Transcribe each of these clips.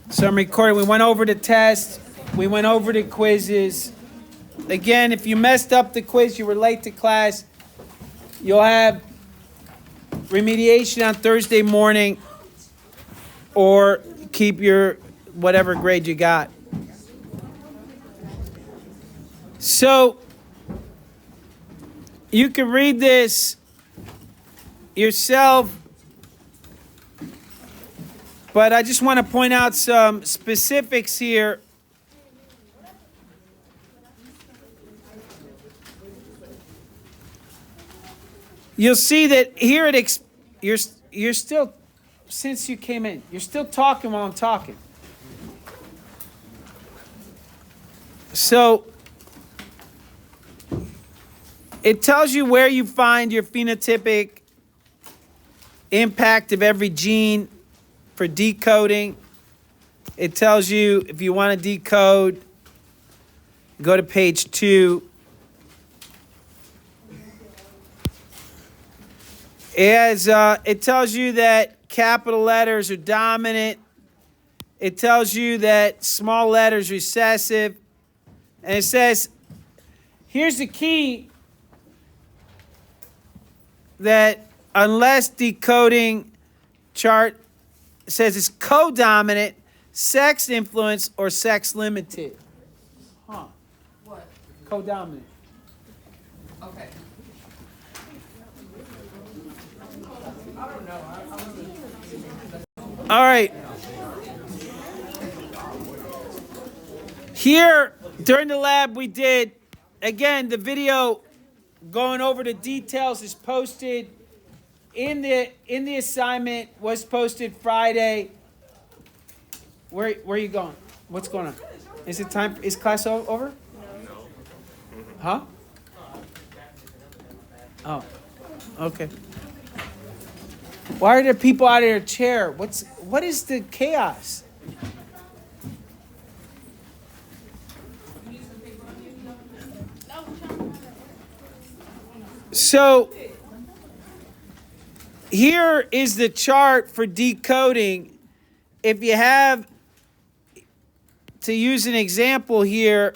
So I'm recording. We went over the test. We went over the quizzes. Again, if you messed up the quiz, you were late to class, you'll have remediation on Thursday morning or keep your whatever grade you got. So you can read this yourself, but I just want to point out some specifics here. You'll see that here you're still, since you came in, you're still talking while I'm talking. So it tells you where you find your phenotypic impact of every gene for decoding. It tells you if you want to decode, go to page 2. It tells you that capital letters are dominant. It tells you that small letters recessive. And it says, here's the key, that unless decoding chart says it's codominant, sex influence, or sex limited. Huh. What? Codominant. Okay. All right. Here, during the lab, we did, again, the video going over the details is posted in the assignment, was posted Friday. Where are you going? What's going on? Is it time? Is class over? No. Huh? Oh, okay. Why are there people out of their chair? What is the chaos? So here is the chart for decoding. If you have, to use an example here,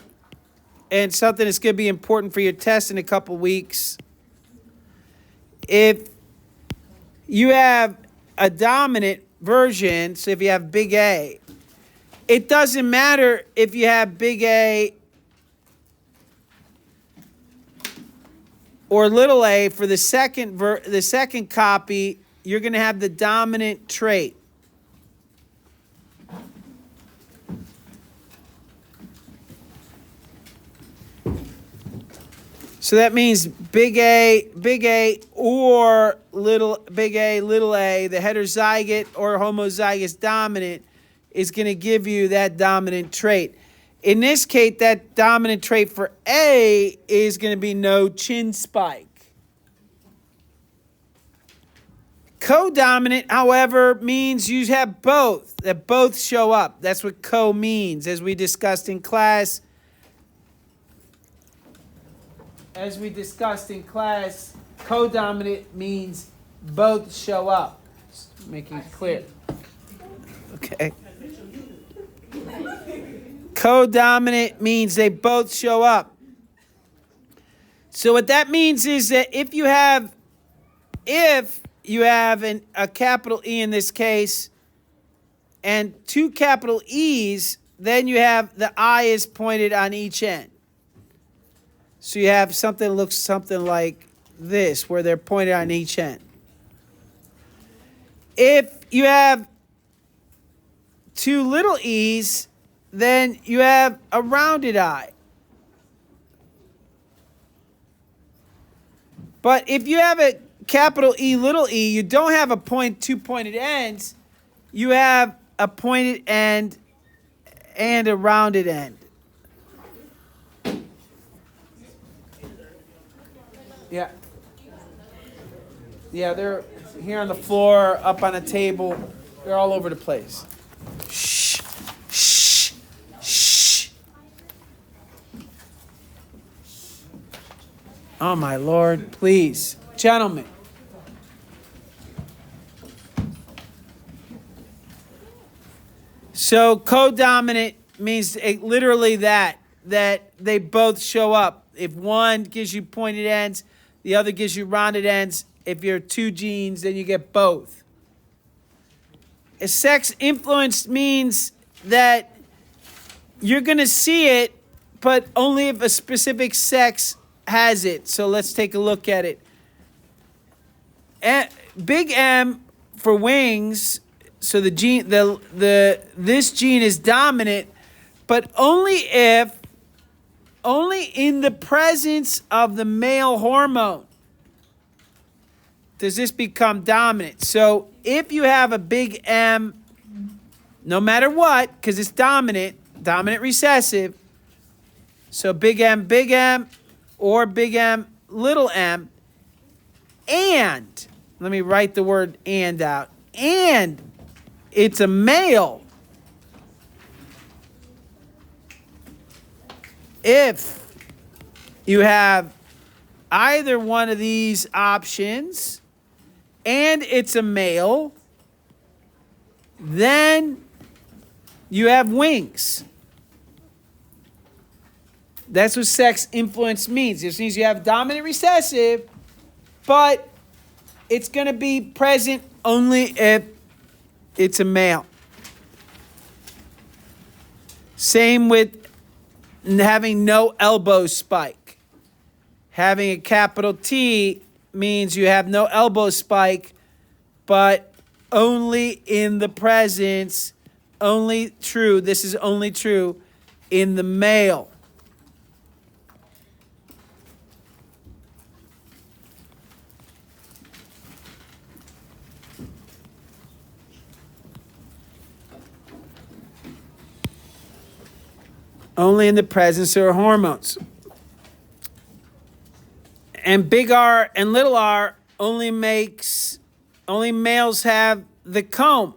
and something that's going to be important for your test in a couple weeks, if you have a dominant version, so if you have big A, it doesn't matter if you have big A or little a. For the second copy, you're going to have the dominant trait. So that means big A, or little a, the heterozygote or homozygous dominant is going to give you that dominant trait. In this case, that dominant trait for A is going to be no chin spike. Codominant, however, means you have both, that both show up. That's what co means, as we discussed in class. Codominant means both show up. Just making it clear. Okay. Codominant means they both show up. So what that means is that if you have a capital E in this case and two capital E's, then you have the I is pointed on each end. So you have something that looks something like this, where they're pointed on each end. If you have two little e's, then you have a rounded I. But if you have a capital E, little e, you don't have two pointed ends. You have a pointed end and a rounded end. Yeah. Yeah, they're here on the floor, up on a table. They're all over the place. Shh. Shh. Shh. Oh, my Lord, please. Gentlemen. So codominant means literally that they both show up. If one gives you pointed ends, the other gives you rounded ends. If you're two genes, then you get both. A sex influenced means that you're going to see it, but only if a specific sex has it. So let's take a look at it. Big M for wings. So the gene, this gene is dominant, but only in the presence of the male hormone does this become dominant. So if you have a big M, no matter what, because it's dominant recessive, so big M, or big M, little m, and, let me write the word and out, and it's a male. If you have either one of these options and it's a male, then you have wings. That's what sex influence means. It means you have dominant recessive, but it's going to be present only if it's a male. Same with having no elbow spike. Having a capital T means you have no elbow spike, but only in the presence, this is only true in the male. Only in the presence of hormones. And big R and little r only males have the comb.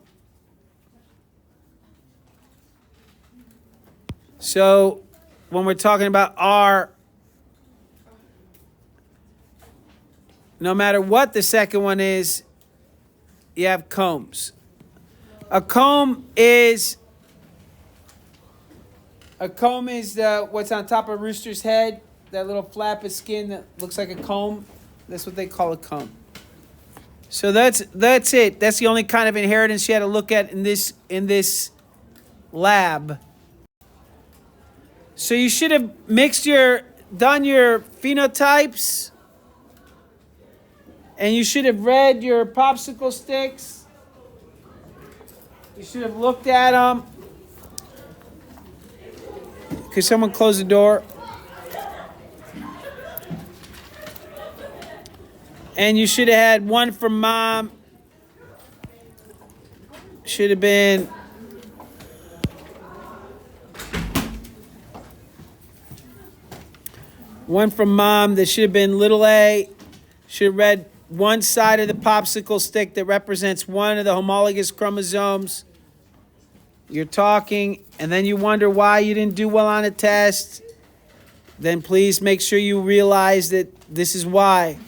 So when we're talking about R, no matter what the second one is, you have combs. A comb is what's on top of a rooster's head, that little flap of skin that looks like a comb. That's what they call a comb. So that's it. That's the only kind of inheritance you had to look at in this lab. So you should have done your phenotypes, and you should have read your popsicle sticks. You should have looked at them. Could someone close the door? And you should have had one from mom. Should have been one from mom that should have been little a. Should have read one side of the popsicle stick that represents one of the homologous chromosomes. You're talking, and then you wonder why you didn't do well on a test. Then please make sure you realize that this is why.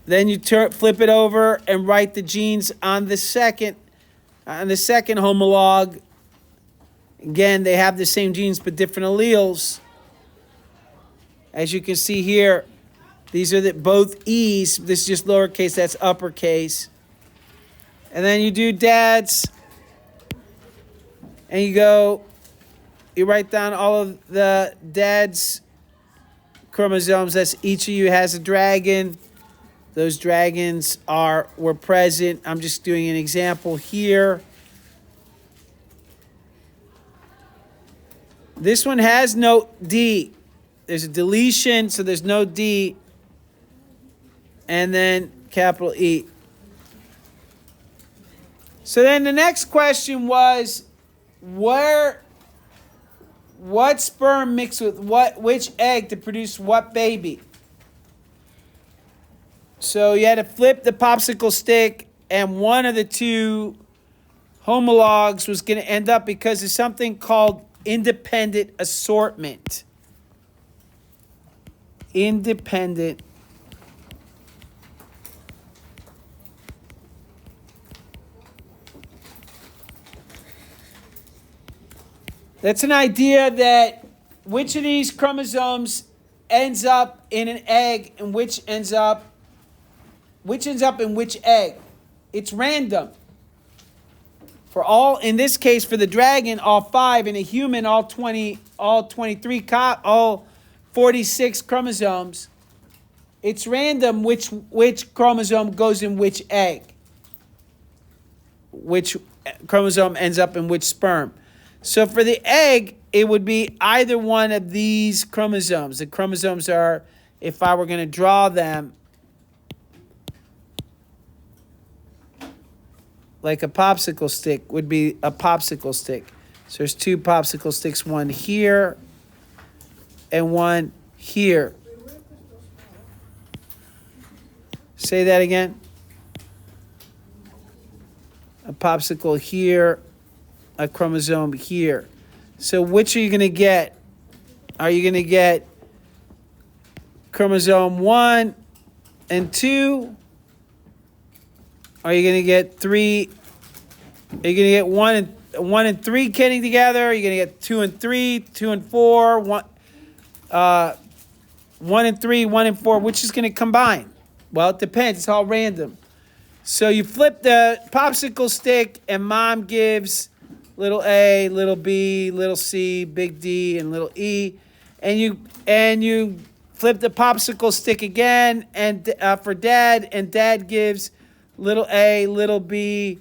Then you flip it over and write the genes on the second homolog. Again, they have the same genes but different alleles. As you can see here, these are both E's. This is just lowercase, that's uppercase. And then you do dad's, and you write down all of the dad's chromosomes. That's each of you has a dragon. Those dragons were present. I'm just doing an example here. This one has no D. There's a deletion, so there's no D. And then capital E. So then the next question was, what sperm mixed with which egg to produce what baby? So you had to flip the popsicle stick, and one of the two homologs was going to end up, because of something called independent assortment. Independent That's an idea that which of these chromosomes ends up in an egg and which ends up in which egg. It's random. For all, in this case, for the dragon, all 5, and a human, all 23, all 46 chromosomes. It's random which chromosome goes in which egg. Which chromosome ends up in which sperm. So for the egg, it would be either one of these chromosomes. The chromosomes are, if I were going to draw them, like a popsicle stick, would be a popsicle stick. So there's 2 popsicle sticks, one here and one here. Say that again. A popsicle here, a chromosome here. So which are you going to get? Are you going to get chromosome 1 and 2? Are you going to get 3? Are you going to get 1 and 3 getting together? Are you going to get 2 and 3, 2 and 4, 1 and 3, 1 and 4? Which is going to combine? Well, it depends. It's all random. So you flip the popsicle stick, and mom gives little a, little b, little c, big D, and little e, and you flip the popsicle stick again, and for dad, and dad gives little a, little b,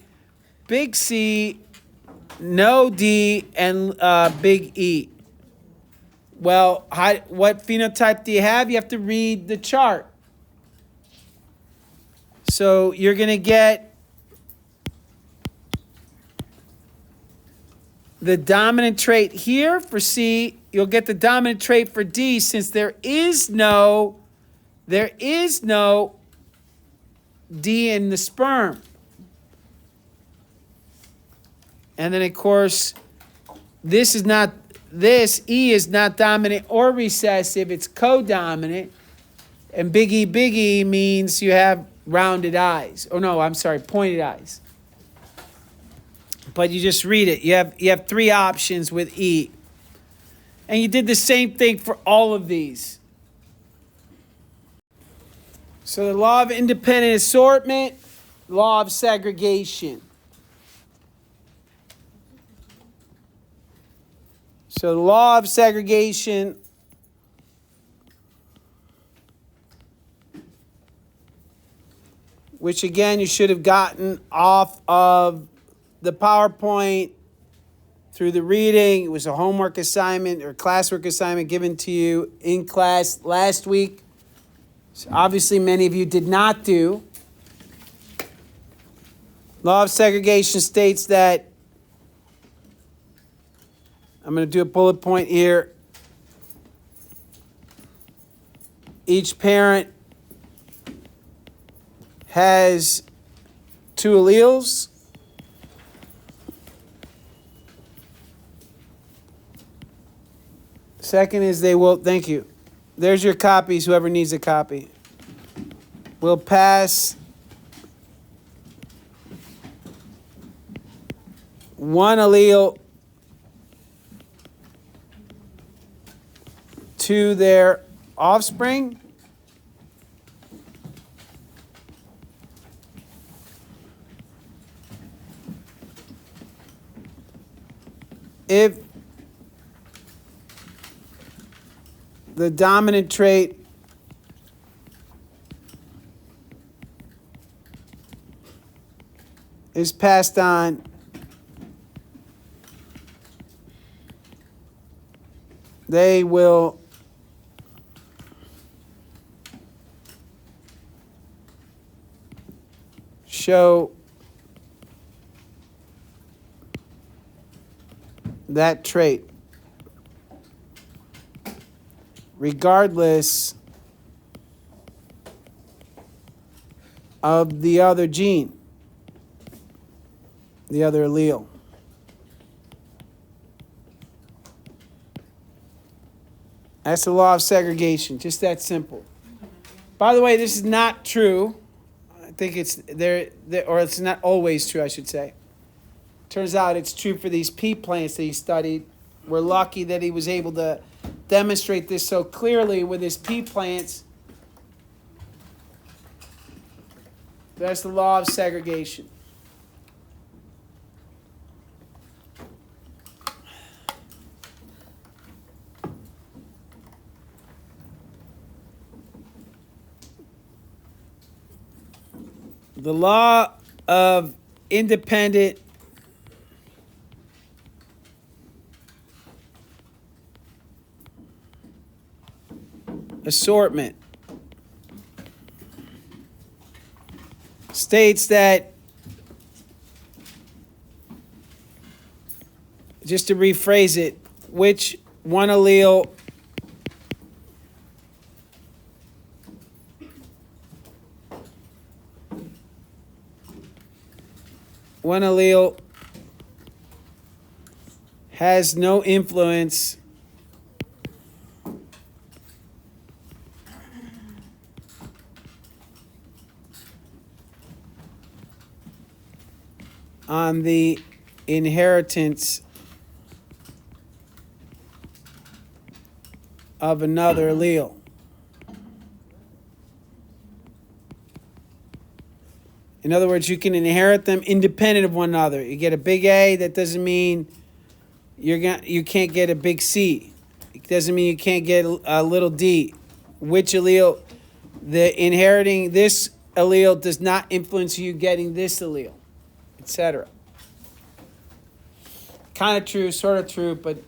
big C, no D, and big E. Well, what phenotype do you have? You have to read the chart. So you're going to get the dominant trait here for C. You'll get the dominant trait for D, since there is no D in the sperm. And then, of course, this E is not dominant or recessive. It's codominant. And big E means you have rounded eyes. Oh, no, I'm sorry, pointed eyes. But you just read it. You have 3 options with E. And you did the same thing for all of these. So the law of independent assortment, law of segregation. So the law of segregation, which again you should have gotten off of the PowerPoint through the reading. It was a homework assignment or classwork assignment given to you in class last week. So obviously many of you did not do. Law of segregation states that, I'm going to do a bullet point here. Each parent has 2 alleles. Second is they will, thank you. There's your copies, whoever needs a copy. Will pass one allele to their offspring. If the dominant trait is passed on, they will show that trait regardless of the other gene, the other allele. That's the law of segregation, just that simple. By the way, this is not true. I think it's there, or it's not always true, I should say. Turns out it's true for these pea plants that you studied. we're lucky that he was able to demonstrate this so clearly with his pea plants. That's the law of segregation. The law of independent assortment states that, just to rephrase it, which one allele has no influence on the inheritance of another allele. In other words, you can inherit them independent of one another. You get a big A, that doesn't mean you can't get a big C. It doesn't mean you can't get a little D. Which allele, the inheriting this allele does not influence you getting this allele, etc. Kind of true, sort of true, but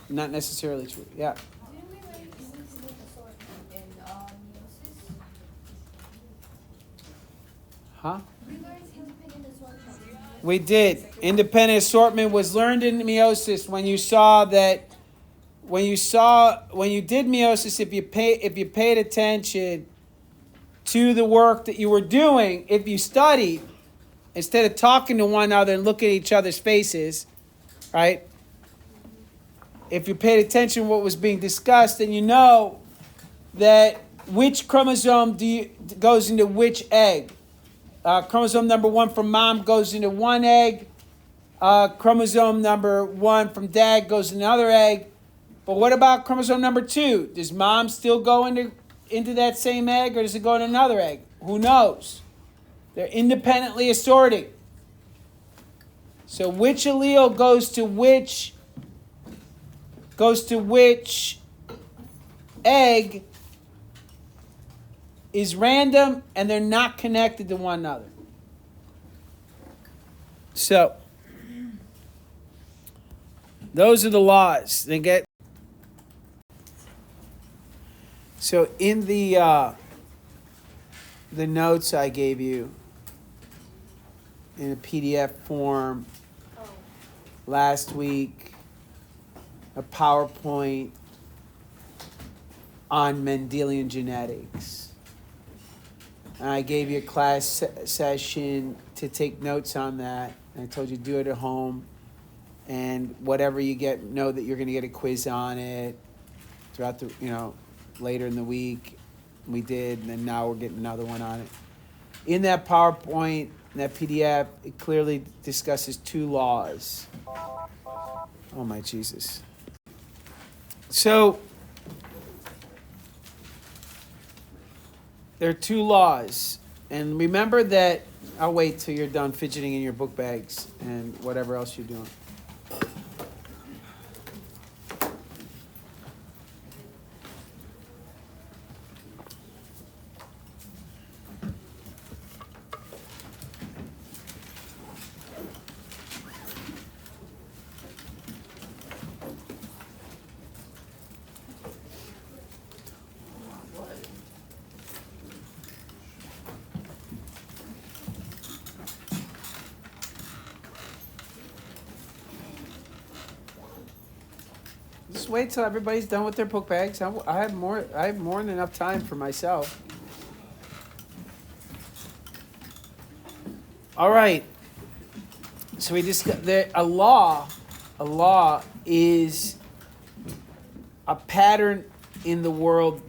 not necessarily true. Yeah. Didn't we learn independent assortment in meiosis? Huh? We learned independent assortment. We did. Independent assortment was learned in meiosis when you did meiosis, if you paid attention to the work that you were doing, if you studied, instead of talking to one another and looking at each other's faces, right? If you paid attention to what was being discussed, then you know that which chromosome goes into which egg. Chromosome number 1 from mom goes into one egg. Chromosome number 1 from dad goes into another egg. But what about chromosome number 2? Does mom still go into that same egg, or does it go in another egg? Who knows? They're independently assorting. So which allele goes to which egg is random, and they're not connected to one another. So those are the laws. So in the notes I gave you in a PDF form last week, a PowerPoint on Mendelian genetics. And I gave you a class session to take notes on that. And I told you to do it at home. And whatever you get, know that you're going to get a quiz on it throughout the, later in the week. We did, and then now we're getting another one on it. In that PowerPoint, in that PDF, it clearly discusses 2 laws. Oh my Jesus. So there are 2 laws. And remember that, I'll wait till you're done fidgeting in your book bags and whatever else you're doing. Just wait till everybody's done with their book bags. I have more than enough time for myself. All right. So we discussed that a law is a pattern in the world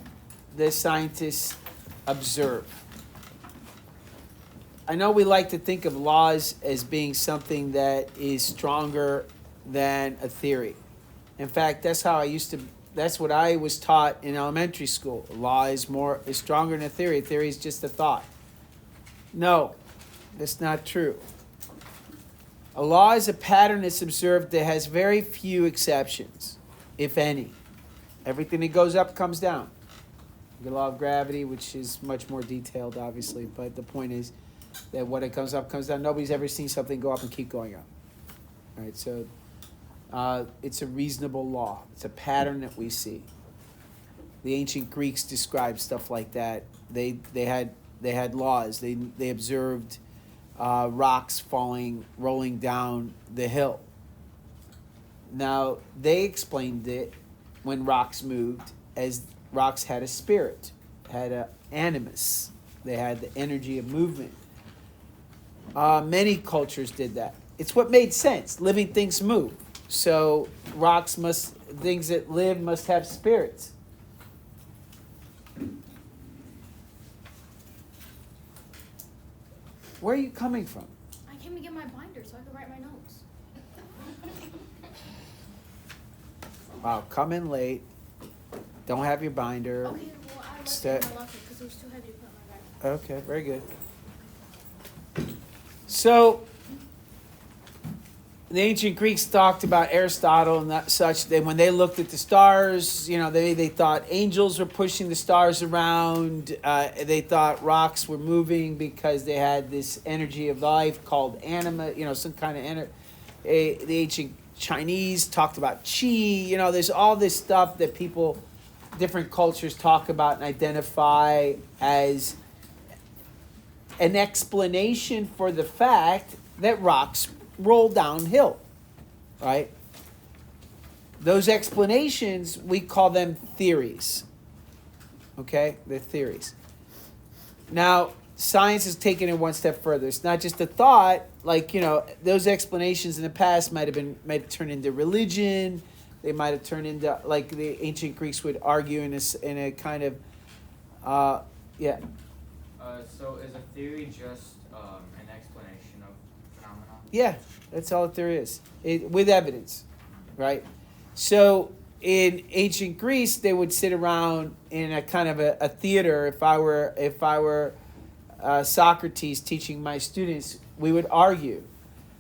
that scientists observe. I know we like to think of laws as being something that is stronger than a theory. In fact, that's what I was taught in elementary school. Law is stronger than a theory. Theory is just a thought. No, that's not true. A law is a pattern that's observed that has very few exceptions, if any. Everything that goes up comes down. The law of gravity, which is much more detailed, obviously, but the point is that when it comes up, comes down. Nobody's ever seen something go up and keep going up. All right, so it's a reasonable law. It's a pattern that we see. The ancient Greeks described stuff like that. They had laws. They observed rocks rolling down the hill. Now they explained it when rocks moved as rocks had a spirit, had an animus. They had the energy of movement. Many cultures did that. It's what made sense. Living things move. So things that live must have spirits. Where are you coming from? I came to get my binder so I could write my notes. Wow, come in late. Don't have your binder. Okay, well, I left it in my locker because it was too heavy to put in my bag. Okay, very good. So, the ancient Greeks talked about Aristotle and such. That when they looked at the stars, they thought angels were pushing the stars around. They thought rocks were moving because they had this energy of life called anima. Some kind of energy. The ancient Chinese talked about qi. There's all this stuff that different cultures talk about and identify as an explanation for the fact that rocks roll downhill, right? Those explanations, we call them theories. Okay? They're theories. Now, science has taken it one step further. It's not just a thought, those explanations in the past might have turned into religion. They might have turned into, like the ancient Greeks would argue in a kind of, yeah. So is a theory just an explanation of phenomena? Yeah, that's all a theory is, with evidence, right? So in ancient Greece, they would sit around in a kind of a theater. If I were Socrates teaching my students, we would argue.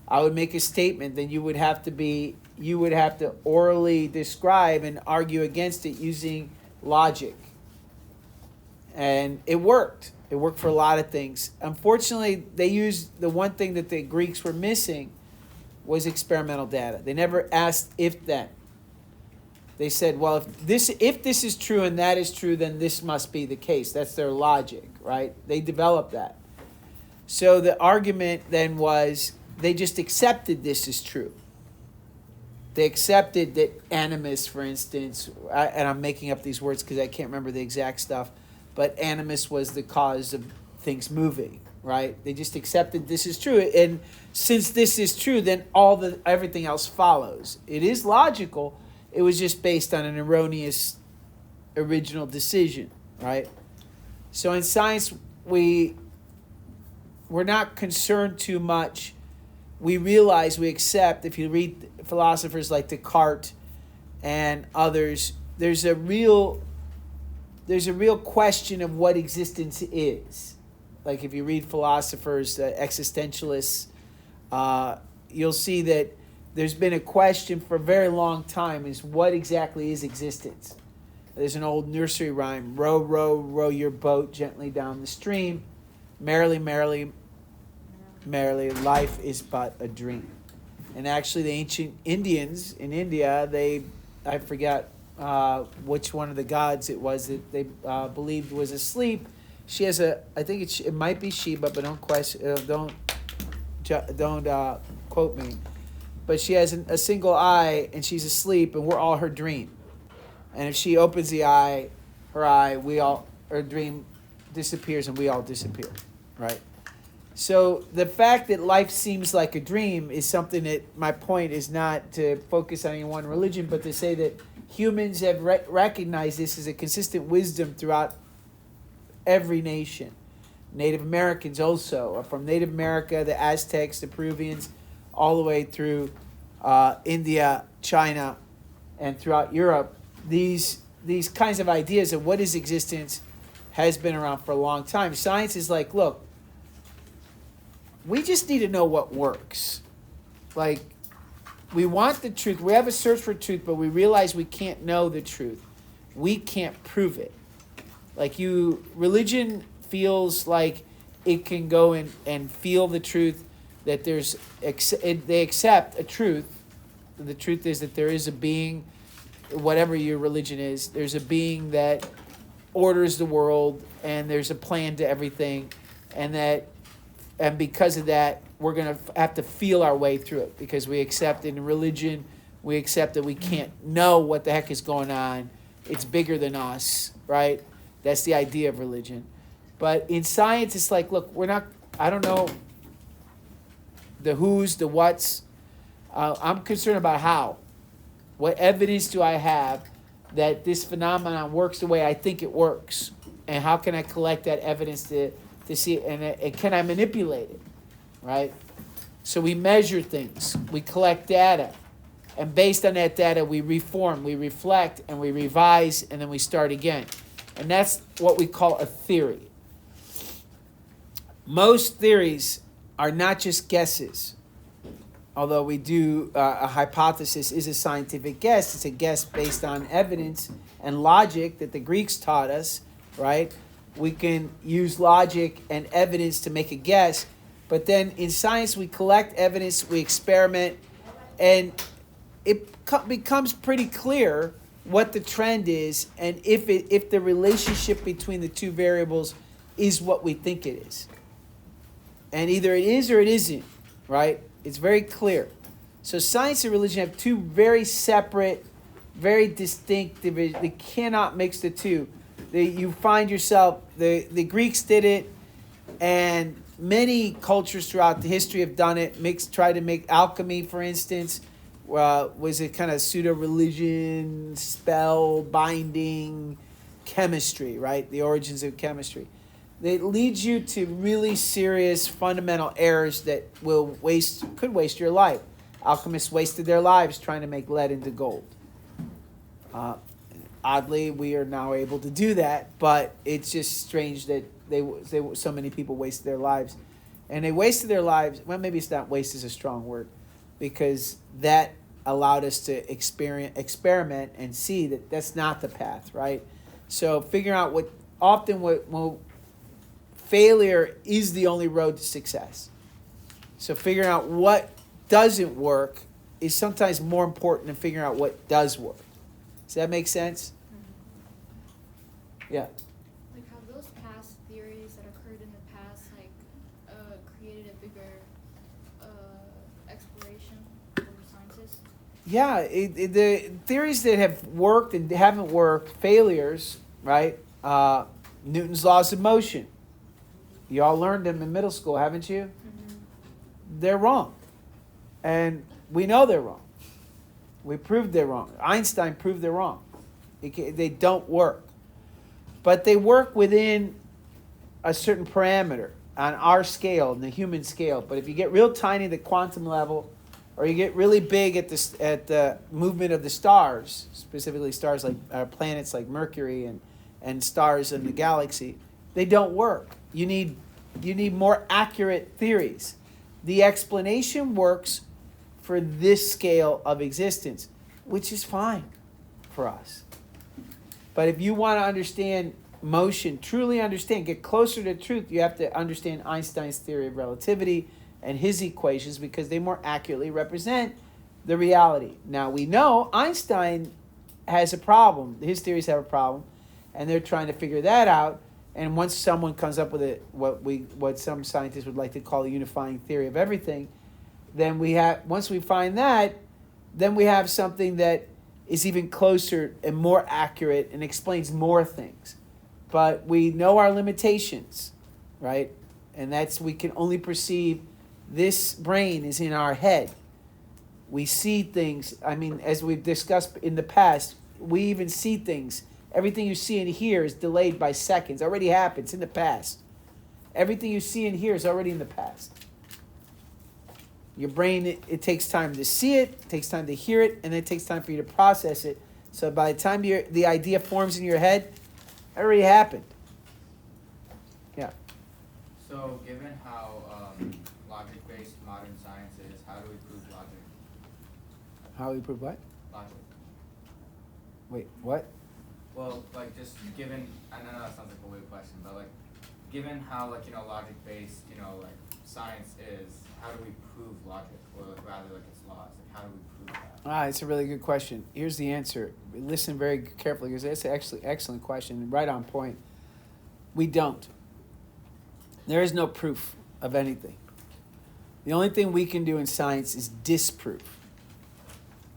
I would make a statement, then you would have to orally describe and argue against it using logic. And it worked. It worked for a lot of things. Unfortunately, they used the one thing that the Greeks were missing was experimental data. They never asked if then. They said, well, if this is true and that is true, then this must be the case. That's their logic, right? They developed that. So the argument then was they just accepted this is true. They accepted that animus, for instance, and I'm making up these words because I can't remember the exact stuff, but animus was the cause of things moving, right? They just accepted this is true. And since this is true, then everything else follows. It is logical. It was just based on an erroneous original decision, right? So in science, we're not concerned too much. We realize, we accept, if you read philosophers like Descartes and others, there's a real question of what existence is. Like if you read philosophers, existentialists, you'll see that there's been a question for a very long time is what exactly is existence? There's an old nursery rhyme, row, row, row your boat gently down the stream. Merrily, merrily, merrily, life is but a dream. And actually the ancient Indians in India, I forgot which one of the gods it was that they believed was asleep. She has I think it might be Shiva, but don't quote me. But she has a single eye and she's asleep and we're all her dream. And if she opens the eye, her dream disappears and we all disappear, right? So the fact that life seems like a dream is something that my point is not to focus on any one religion, but to say that humans have recognized this as a consistent wisdom throughout every nation. Native Americans also, from Native America, the Aztecs, the Peruvians, all the way through India, China, and throughout Europe, these kinds of ideas of what is existence has been around for a long time. Science is like, look, we just need to know what works. Like, we want the truth. We have a search for truth, but we realize we can't know the truth. We can't prove it. Like religion feels like it can go and feel the truth, that they accept a truth. The truth is that there is a being, whatever your religion is, there's a being that orders the world, and there's a plan to everything, and because of that, we're going to have to feel our way through it, because we accept in religion, we accept that we can't know what the heck is going on. It's bigger than us, right? That's the idea of religion. But in science, it's like, look, I don't know the who's, the what's. I'm concerned about how. What evidence do I have that this phenomenon works the way I think it works? And how can I collect that evidence to see it? And can I manipulate it, right? So we measure things. We collect data. And based on that data, we reform, we reflect, and we revise, and then we start again. And that's what we call a theory. Most theories are not just guesses. Although we do, a hypothesis is a scientific guess. It's a guess based on evidence and logic that the Greeks taught us, right? We can use logic and evidence to make a guess. But then in science, we collect evidence, we experiment, and it becomes pretty clear what the trend is and if the relationship between the two variables is what we think it is. And either it is or it isn't, right? It's very clear. So science and religion have two very separate, very distinct divisions. They cannot mix the two. You find yourself, the Greeks did it, and many cultures throughout the history have done it. Try to make alchemy, for instance, was a kind of pseudo-religion, spell binding, chemistry, right? The origins of chemistry. It leads you to really serious fundamental errors that could waste your life. Alchemists wasted their lives trying to make lead into gold. Oddly, we are now able to do that, but it's just strange that so many people wasted their lives. And they wasted their lives, well, maybe it's not waste is a strong word, because that allowed us to experiment and see that that's not the path, right? So figuring out what failure is the only road to success. So figuring out what doesn't work is sometimes more important than figuring out what does work. Does that make sense? Yeah. Like have those past theories that occurred in the past created a bigger exploration for scientists? Yeah, the theories that have worked and haven't worked, failures, right? Newton's laws of motion. You all learned them in middle school, haven't you? Mm-hmm. They're wrong. And we know they're wrong. We proved they're wrong. Einstein proved they're wrong. They don't work. But they work within a certain parameter on our scale, in the human scale. But if you get real tiny at the quantum level, or you get really big at the movement of the stars, specifically stars like planets like Mercury and stars in the galaxy, they don't work. You need more accurate theories. The explanation works for this scale of existence, which is fine for us. But if you want to understand motion, truly understand, get closer to truth, you have to understand Einstein's theory of relativity and his equations, because they more accurately represent the reality. Now we know Einstein has a problem. His theories have a problem, and they're trying to figure that out. And once someone comes up with what some scientists would like to call a unifying theory of everything, then once we find that, then we have something that is even closer and more accurate and explains more things. But we know our limitations, right? And we can only perceive, this brain is in our head. We see things, as we've discussed in the past, we even see things. Everything you see and hear is delayed by seconds. Already happened. It's in the past. Everything you see and hear is already in the past. Your brain, it takes time to see it takes time to hear it, and then it takes time for you to process it. So by the time the idea forms in your head, it already happened. Yeah. So, given how logic-based modern science is, how do we prove logic? How we prove what? Logic. Wait, what? Well, like, just given, I know that sounds like a weird question, but like, given how, like, logic-based, like, science is, how do we prove logic, or like, rather, like, its laws? Like, how do we prove that? It's a really good question. Here's the answer. Listen very carefully, because it's actually an excellent question, right on point. We don't. There is no proof of anything. The only thing we can do in science is disprove.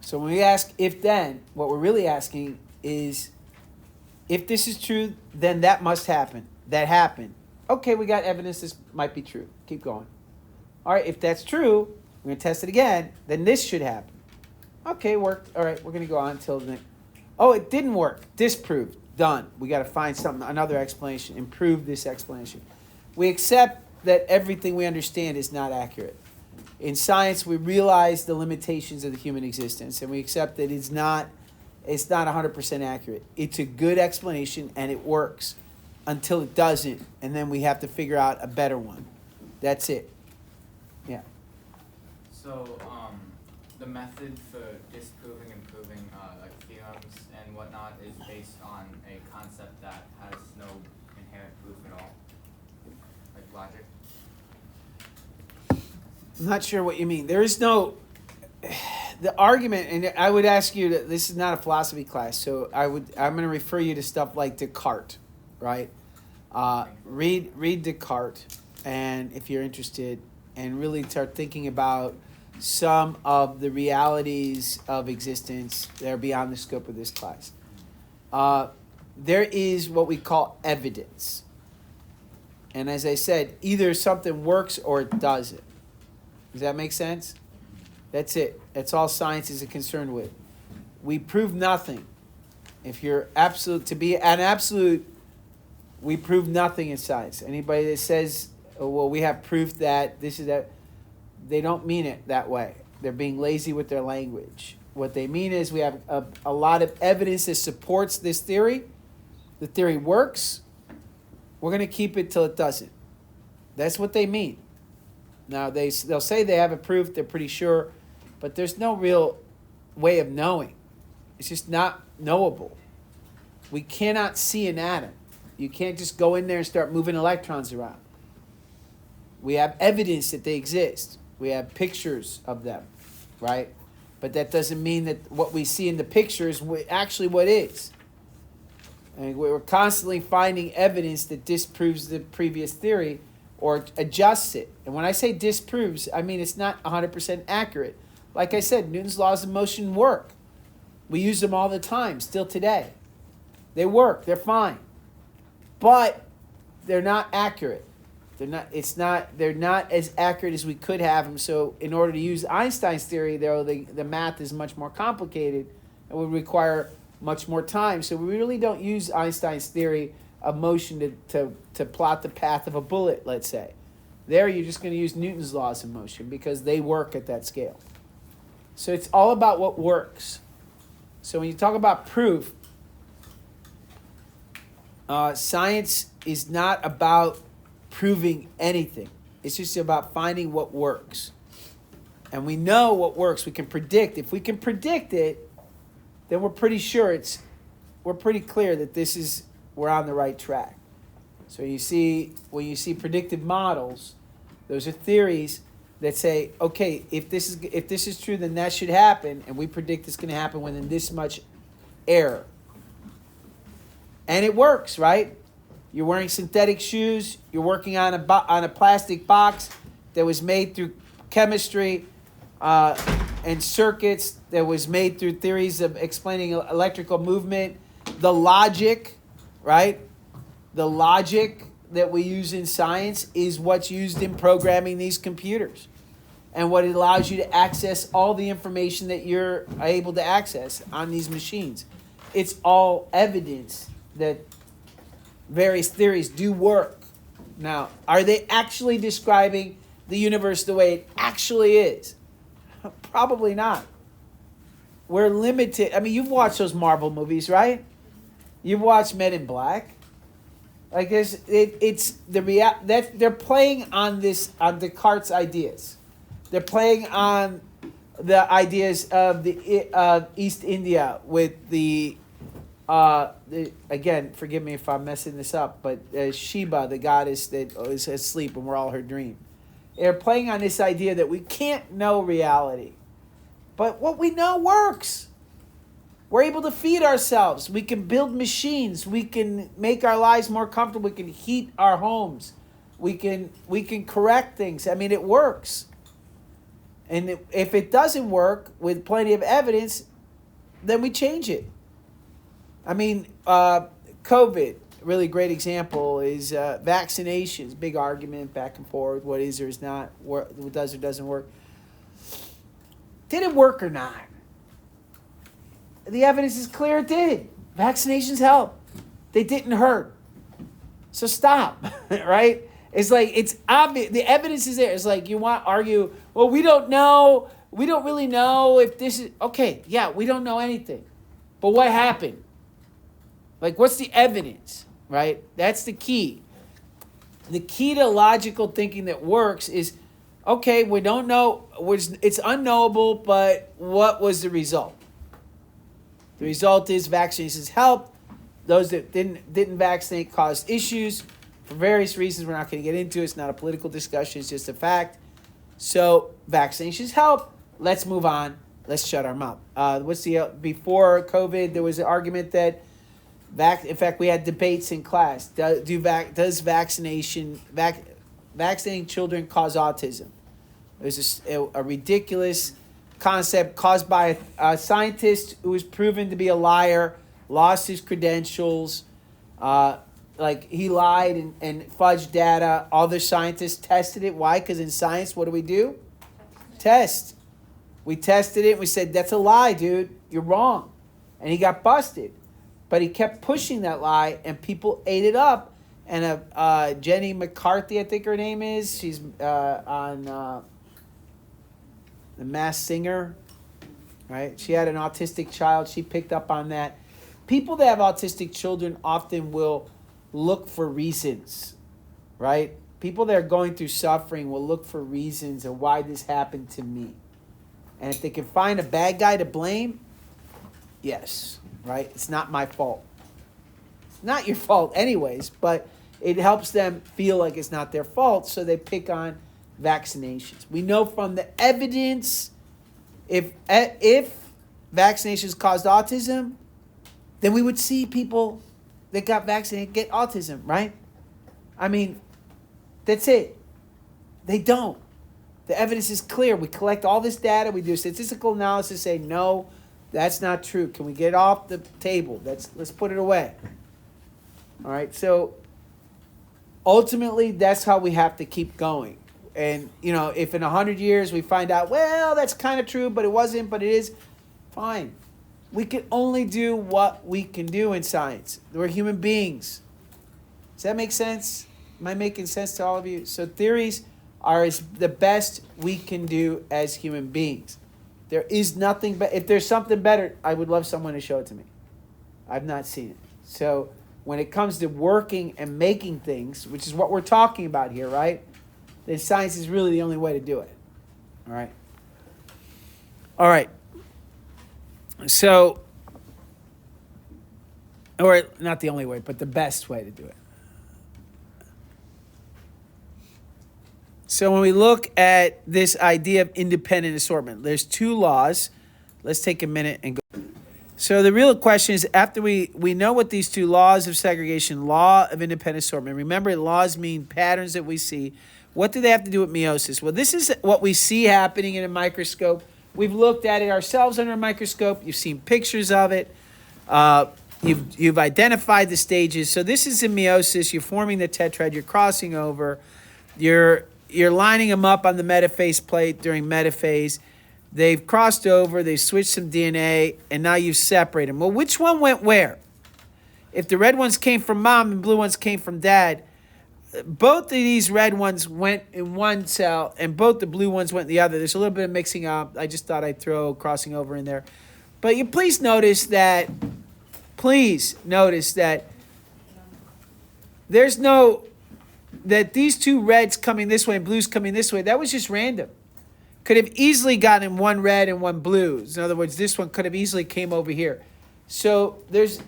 So when we ask if then, what we're really asking is, if this is true, then that must happen. That happened. Okay, we got evidence this might be true. Keep going. All right, if that's true, we're going to test it again, then this should happen. Okay, worked. All right, we're going to go on until the next. Oh, it didn't work. Disproved. Done. We got to find something, another explanation, improve this explanation. We accept that everything we understand is not accurate. In science, we realize the limitations of the human existence, and we accept that it's not 100% accurate. It's a good explanation, and it works until it doesn't, and then we have to figure out a better one. That's it. Yeah. So, the method for disproving and proving like theorems and whatnot is based on a concept that has no inherent proof at all, like logic. I'm not sure what you mean. There is no the argument, and I would ask you that this is not a philosophy class, so I'm going to refer you to stuff like Descartes, right? Read Descartes, and if you're interested, and really start thinking about some of the realities of existence that are beyond the scope of this class. There is what we call evidence. And as I said, either something works or it doesn't. Does that make sense? That's it. That's all science is concerned with. We prove nothing. If you're absolute, to be an absolute, we prove nothing in science. Anybody that says, oh, well, we have proof that this is that, they don't mean it that way. They're being lazy with their language. What they mean is we have a lot of evidence that supports this theory. The theory works. We're going to keep it till it doesn't. That's what they mean. Now, they'll say they have a proof, they're pretty sure, but there's no real way of knowing. It's just not knowable. We cannot see an atom. You can't just go in there and start moving electrons around. We have evidence that they exist. We have pictures of them, right? But that doesn't mean that what we see in the picture is actually what is. And we're constantly finding evidence that disproves the previous theory or adjusts it. And when I say disproves, I mean it's not 100% accurate. Like I said, Newton's laws of motion work. We use them all the time, still today. They work, they're fine. But they're not accurate. They're not as accurate as we could have them. So in order to use Einstein's theory, though, the math is much more complicated and would require much more time. So we really don't use Einstein's theory of motion to plot the path of a bullet, let's say. There you're just going to use Newton's laws of motion because they work at that scale. So it's all about what works. So when you talk about proof, science is not about proving anything. It's just about finding what works. And we know what works. We can predict. If we can predict it, then we're pretty sure we're pretty clear that we're on the right track. So when you see predictive models, those are theories that say, okay, if this is true, then that should happen, and we predict it's going to happen within this much error. And it works, right? You're wearing synthetic shoes. You're working on a plastic box that was made through chemistry and circuits that was made through theories of explaining electrical movement. The logic, right? The logic that we use in science is what's used in programming these computers and what it allows you to access all the information that you're able to access on these machines. It's all evidence that various theories do work. Now, are they actually describing the universe the way it actually is? Probably not. We're limited. I mean, you've watched those Marvel movies, right? You've watched Men in Black. Like it's the that they're playing on Descartes' ideas. They're playing on the ideas of the East India with again, forgive me if I'm messing this up, but Shiva, the goddess that is asleep and we're all her dream. They're playing on this idea that we can't know reality. But what we know works. We're able to feed ourselves. We can build machines. We can make our lives more comfortable. We can heat our homes. We can correct things. I mean, it works. And if it doesn't work with plenty of evidence, then we change it. I mean, COVID, really great example, is vaccinations. Big argument back and forth. What is or is not, what does or doesn't work. Did it work or not? The evidence is clear it did. Vaccinations help. They didn't hurt. So stop, right? It's like, it's obvious. The evidence is there. It's like you want to argue, well, we don't know. We don't really know if this is... Okay, yeah, we don't know anything. But what happened? Like, what's the evidence, right? That's the key. The key to logical thinking that works is, okay, we don't know. It's unknowable, but what was the result? The result is vaccinations helped. Those that didn't vaccinate caused issues for various reasons. We're not going to get into it. It's not a political discussion. It's just a fact. So vaccinations help. Let's move on. Let's shut our mouth. Before COVID, there was an argument that in fact, we had debates in class. Does vaccinating children cause autism? It was a ridiculous concept caused by a scientist who was proven to be a liar, lost his credentials, like he lied and fudged data. Other scientists tested it. Why? Because in science, what do? Test. We tested it. We said, that's a lie, dude. You're wrong. And he got busted. But he kept pushing that lie, and people ate it up. And Jenny McCarthy, I think her name is, she's on The Masked Singer, right? She had an autistic child. She picked up on that. People that have autistic children often will look for reasons, right? People that are going through suffering will look for reasons of why this happened to me. And if they can find a bad guy to blame, yes, right? It's not my fault. It's not your fault anyways, but it helps them feel like it's not their fault, so they pick on vaccinations. We know from the evidence, if vaccinations caused autism, then we would see people that got vaccinated get autism, right? I mean, that's it. They don't. The evidence is clear. We collect all this data. We do statistical analysis, say, no, that's not true. Can we get it off the table? Let's put it away. All right, so ultimately, that's how we have to keep going. And, if in 100 years we find out, well, that's kind of true, but it wasn't, but it is, fine. We can only do what we can do in science. We're human beings. Does that make sense? Am I making sense to all of you? So theories are the best we can do as human beings. There is nothing, but if there's something better, I would love someone to show it to me. I've not seen it. So when it comes to working and making things, which is what we're talking about here, right? Then science is really the only way to do it. All right. All right. So, or not the only way, but the best way to do it. So when we look at this idea of independent assortment, there's two laws. Let's take a minute and go. So the real question is, after we know what these two laws of segregation, law of independent assortment, remember laws mean patterns that we see. What do they have to do with meiosis? Well, this is what we see happening in a microscope. We've looked at it ourselves under a microscope. You've seen pictures of it. You've identified the stages. So this is in meiosis. You're forming the tetrad. You're crossing over. You're lining them up on the metaphase plate during metaphase. They've crossed over. They've switched some DNA, and now you separate them. Well, which one went where? If the red ones came from mom and blue ones came from dad, both of these red ones went in one cell, and both the blue ones went in the other. There's a little bit of mixing up. I just thought I'd throw crossing over in there. But you please notice that there's no, that these two reds coming this way and blues coming this way, that was just random. Could have easily gotten one red and one blue. In other words, this one could have easily came over here. So there's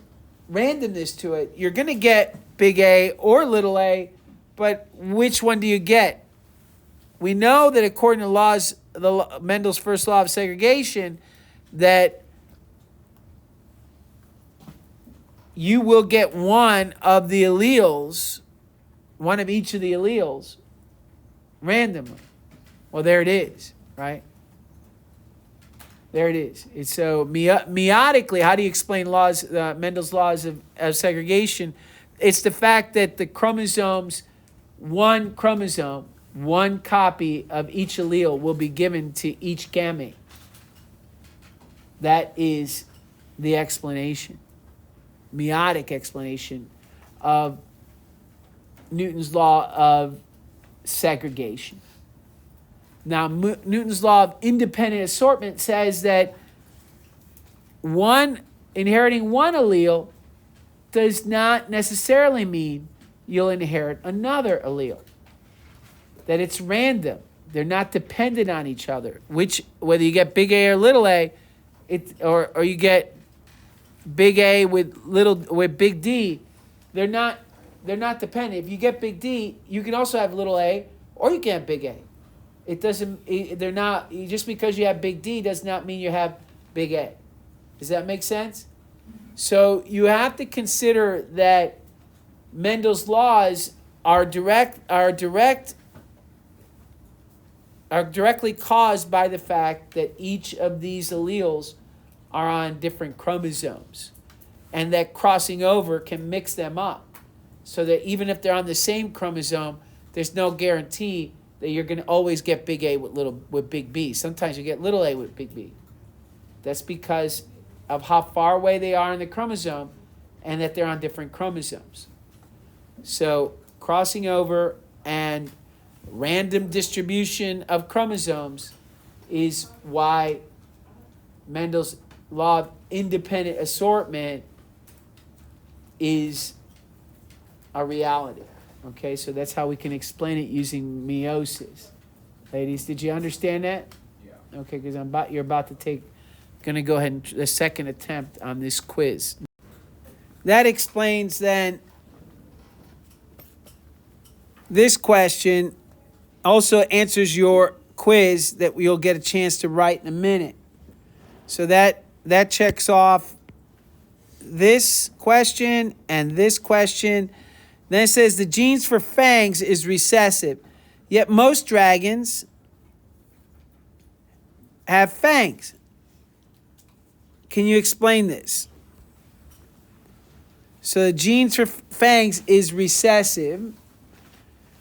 randomness to it. You're going to get big A or little a, but which one do you get? We know that according to Mendel's first law of segregation, that you will get one of the alleles, one of each of the alleles, randomly. Well, there it is, right? There it is. It's so meiotically, how do you explain Mendel's laws of segregation? It's the fact that the chromosomes, one chromosome, one copy of each allele will be given to each gamete. That is the explanation, meiotic explanation of Newton's law of segregation. Now, Newton's law of independent assortment says that inheriting one allele does not necessarily mean you'll inherit another allele. That it's random. They're not dependent on each other. Whether you get big A or little a, or you get big A with big D, they're not dependent. If you get big D, you can also have little a, or you can have big A. They're not, just because you have big D does not mean you have big A. Does that make sense? So you have to consider that Mendel's laws are directly caused by the fact that each of these alleles are on different chromosomes, and that crossing over can mix them up, so that even if they're on the same chromosome, there's no guarantee that you're going to always get big A with big B. Sometimes you get little a with big B. That's because of how far away they are in the chromosome, and that they're on different chromosomes. So crossing over and random distribution of chromosomes is why Mendel's law of independent assortment is a reality. Okay, so that's how we can explain it using meiosis. Ladies, did you understand that? Yeah. Okay, because you're about to going to go ahead and the second attempt on this quiz. That explains then this question. Also answers your quiz that you'll get a chance to write in a minute. So that checks off this question and this question. Then it says the genes for fangs is recessive, yet most dragons have fangs. Can you explain this? So the genes for fangs is recessive.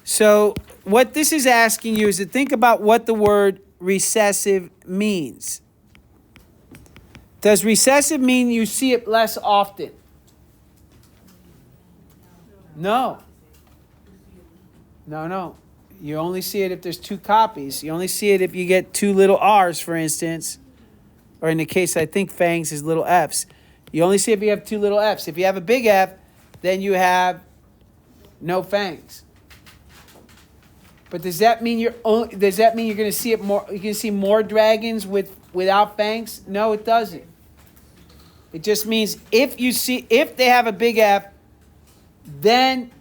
So what this is asking you is to think about what the word recessive means. Does recessive mean you see it less often? No. You only see it if there's two copies. You only see it if you get two little R's, for instance. Or in the case, I think fangs is little F's. You only see it if you have two little F's. If you have a big F, then you have no fangs. But does that mean you're going to see it more? You can see more dragons without fangs? No, it doesn't. It just means if they have a big F, then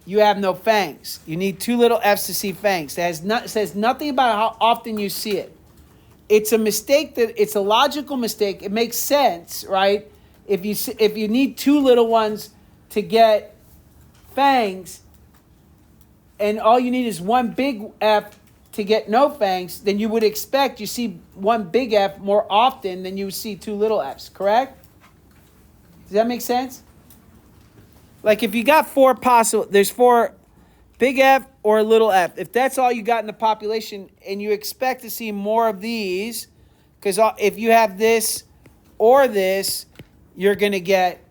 you have no fangs. You need two little F's to see fangs. It says nothing about how often you see it. It's a mistake it's a logical mistake. It makes sense, right? If you need two little ones to get fangs, and all you need is one big F to get no fangs, then you would expect you see one big F more often than you see two little F's, correct? Does that make sense? Like if you got there's four big F or little F. If that's all you got in the population and you expect to see more of these, because if you have this or this, you're going to get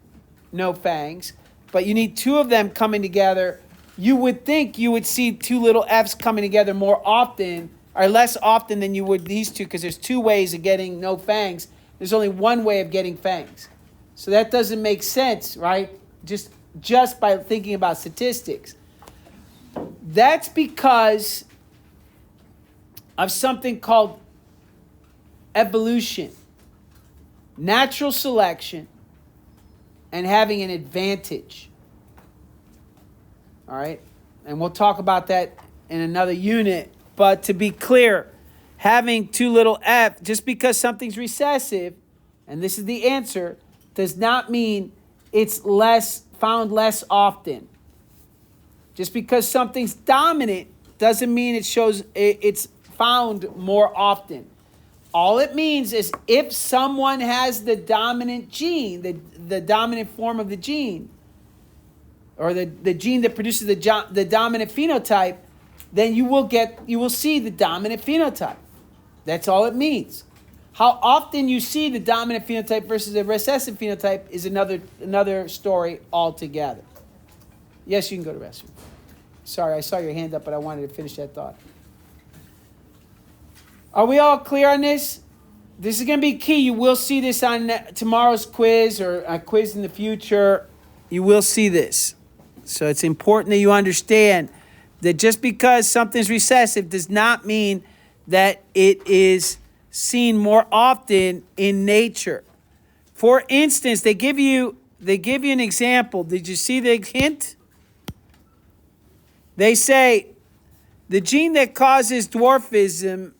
no fangs. but you need two of them coming together. You would think you would see two little f's coming together more often, or less often than you would these two, because there's two ways of getting no fangs. There's only one way of getting fangs. So that doesn't make sense, right? Just by thinking about statistics. That's because of something called evolution, natural selection, and having an advantage. All right? And we'll talk about that in another unit. But to be clear, having two little f, just because something's recessive, and this is the answer, does not mean it's found less often. Just because something's dominant doesn't mean it's found more often. All it means is if someone has the dominant gene, the dominant form of the gene, or the gene that produces the dominant phenotype, then you will see the dominant phenotype. That's all it means. How often you see the dominant phenotype versus the recessive phenotype is another story altogether. Yes, you can go to restroom. Sorry, I saw your hand up, but I wanted to finish that thought. Are we all clear on this? This is going to be key. You will see this on tomorrow's quiz or a quiz in the future. You will see this. So it's important that you understand that just because something's recessive does not mean that it is seen more often in nature. For instance, they give you an example. Did you see the hint? They say the gene that causes dwarfism,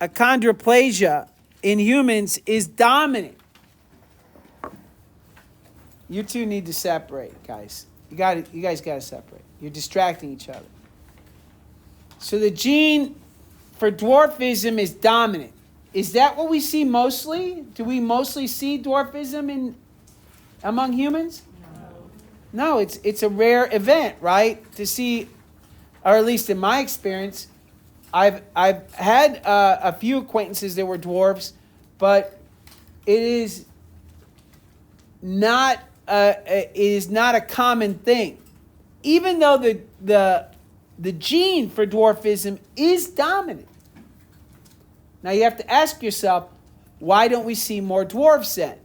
achondroplasia, in humans is dominant. You two need to separate, guys. You guys got to separate. You're distracting each other. So the gene for dwarfism is dominant. Is that what we see mostly? Do we mostly see dwarfism among humans? No, it's a rare event, right? To see, or at least in my experience, I've had a few acquaintances that were dwarfs, but it is not a common thing. Even though the gene for dwarfism is dominant. Now you have to ask yourself, why don't we see more dwarfs then?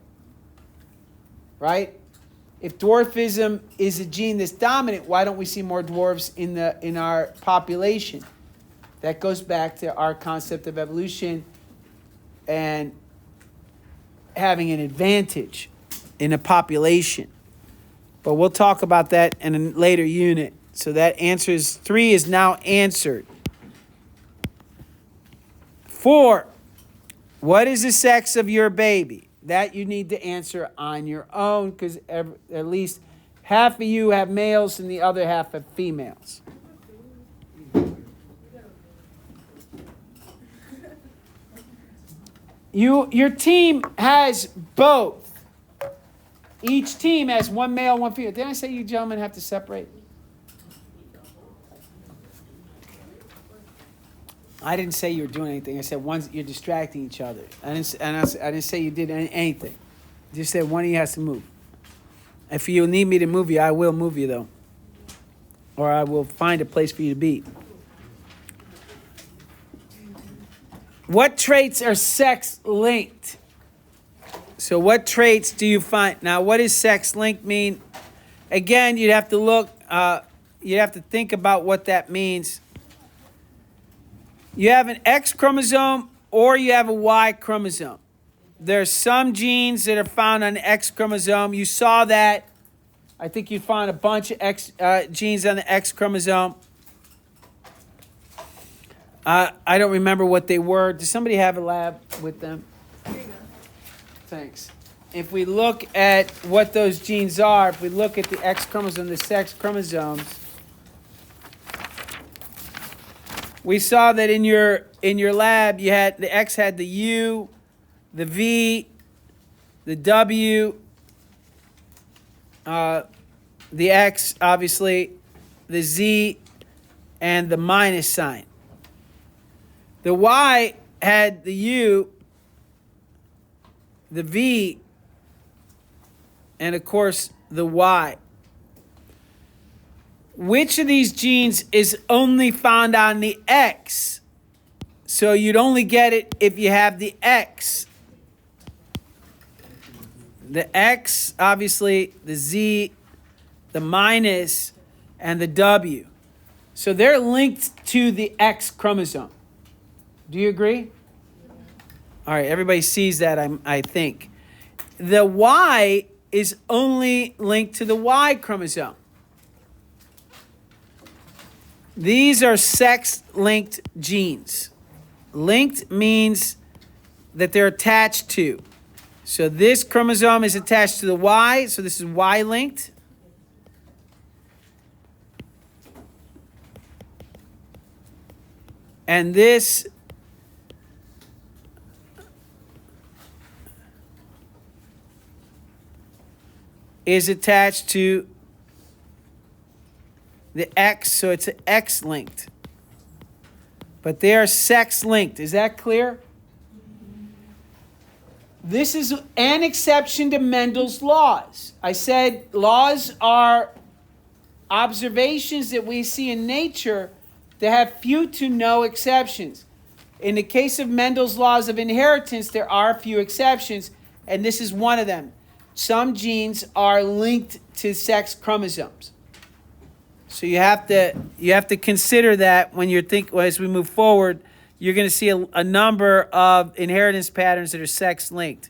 Right? If dwarfism is a gene that's dominant, why don't we see more dwarfs in our population? That goes back to our concept of evolution and having an advantage in a population. But we'll talk about that in a later unit. So that answers 3 is now answered. 4, what is the sex of your baby? That you need to answer on your own, because at least half of you have males and the other half have females. Your team has both. Each team has one male, one female. Didn't I say you gentlemen have to separate? I didn't say you were doing anything. I said you're distracting each other. I didn't say you did anything. I just said one of you has to move. If you need me to move you, I will move you though. Or I will find a place for you to be. What traits are sex linked? So what traits do you find? Now, what does sex linked mean? Again, you'd have to look, you'd have to think about what that means. You have an X chromosome or you have a Y chromosome. There's some genes that are found on the X chromosome. You saw that. I think you found a bunch of genes on the X chromosome. I don't remember what they were. Does somebody have a lab with them? Here you go. Thanks. If we look at what those genes are, if we look at the X chromosome, the sex chromosomes, we saw that in your lab, you had the X had the U, the V, the W, the X, obviously, the Z, and the minus sign. The Y had the U, the V, and of course the Y. Which of these genes is only found on the X? So you'd only get it if you have the X. The X, obviously, the Z, the minus, and the W. So they're linked to the X chromosome. Do you agree? All right, everybody sees that, I think. The Y is only linked to the Y chromosome. These are sex-linked genes. Linked means that they're attached to. So this chromosome is attached to the Y, so this is Y-linked. And this is attached to the X, so it's X-linked. But they are sex-linked. Is that clear? This is an exception to Mendel's laws. I said laws are observations that we see in nature that have few to no exceptions. In the case of Mendel's laws of inheritance, there are a few exceptions, and this is one of them. Some genes are linked to sex chromosomes. So you have to consider that when you're as we move forward, you're going to see a number of inheritance patterns that are sex linked.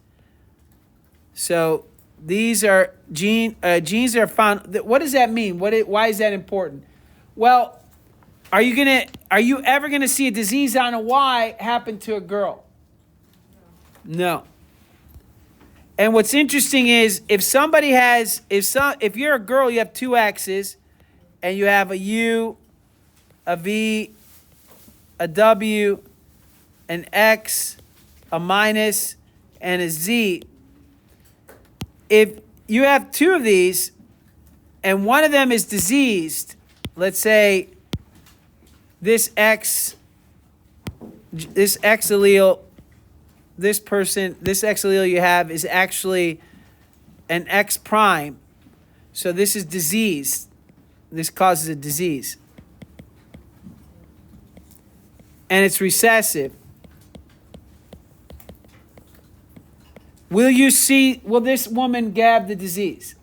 So these are genes that are found. What does that mean? Why is that important? Well, are you ever gonna see a disease on a Y happen to a girl? No. And what's interesting is if you're a girl, you have two X's, and you have a U, a V, a W, an X, a minus, and a Z. If you have two of these, and one of them is diseased, let's say this X allele, this X allele you have is actually an X prime. So this is diseased. This causes a disease. And it's recessive. Will this woman have the disease?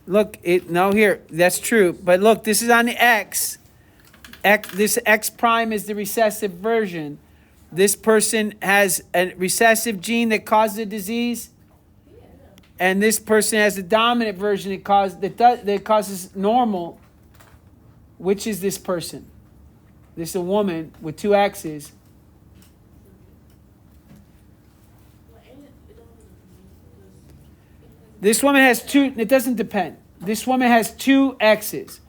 Look, that's true. But look, this is on the X. This X prime is the recessive version. This person has a recessive gene that causes a disease. And this person has a dominant version that causes normal. Which is this person? This is a woman with two X's. This woman has two, it doesn't depend. This woman has two X's.